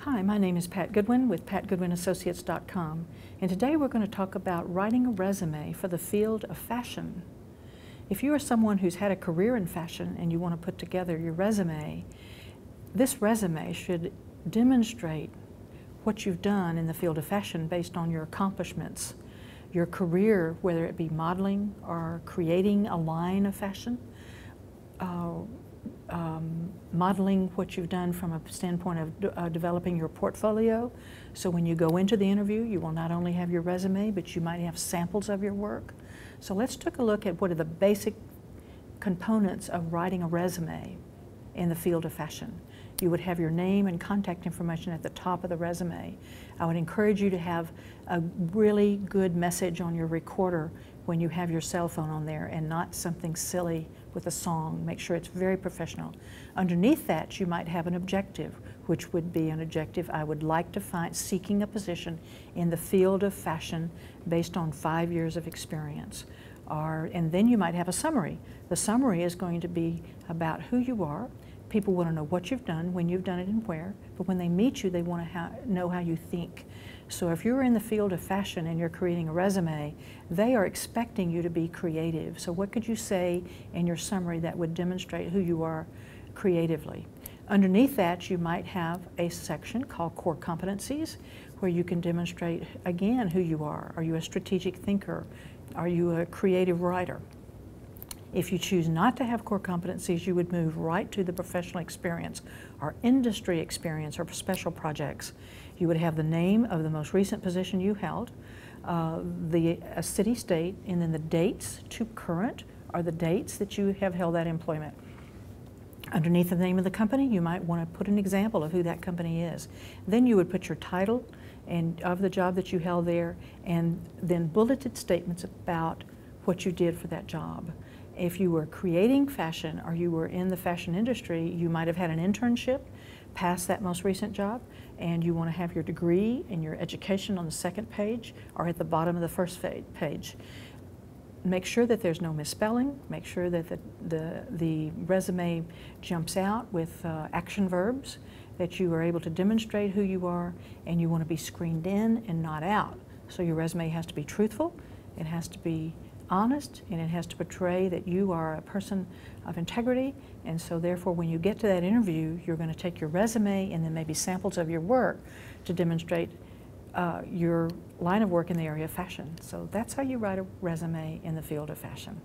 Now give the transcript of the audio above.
Hi, my name is Pat Goodwin with patgoodwinassociates.com, and today we're going to talk about writing a resume for the field of fashion. If you are someone who's had a career in fashion and you want to put together your resume, this resume should demonstrate what you've done in the field of fashion based on your accomplishments, your career, whether it be modeling or creating a line of fashion, modeling what you've done from a standpoint of developing your portfolio. So when you go into the interview, you will not only have your resume, but you might have samples of your work. So let's take a look at what are the basic components of writing a resume in the field of fashion. You would have your name and contact information at the top of the resume. I would encourage you to have a really good message on your recorder when you have your cell phone on there, and not something silly with a song. Make sure it's very professional. Underneath that, you might have an objective, which would be an objective: I would like to find, seeking a position in the field of fashion based on 5 years of experience. And then you might have a summary. The summary is going to be about who you are. People want to know what you've done, when you've done it, and where. But when they meet you, they want to know how you think. So if you're in the field of fashion and you're creating a resume, they are expecting you to be creative. So what could you say in your summary that would demonstrate who you are creatively? Underneath that, you might have a section called Core Competencies, where you can demonstrate, again, who you are. Are you a strategic thinker? Are you a creative writer? If you choose not to have core competencies, you would move right to the professional experience or industry experience or special projects. You would have the name of the most recent position you held, the city, state, and then the dates to current are the dates that you have held that employment. Underneath the name of the company, you might want to put an example of who that company is. Then you would put your title and of the job that you held there, and then bulleted statements about what you did for that job. If you were creating fashion or you were in the fashion industry, you might have had an internship past that most recent job, and you want to have your degree and your education on the second page or at the bottom of the first page. Make sure that there's no misspelling. Make sure that the resume jumps out with action verbs, that you are able to demonstrate who you are, and you want to be screened in and not out. So your resume has to be truthful, it has to be honest, and it has to portray that you are a person of integrity. And so therefore, when you get to that interview, you're going to take your resume and then maybe samples of your work to demonstrate your line of work in the area of fashion. So that's how you write a resume in the field of fashion.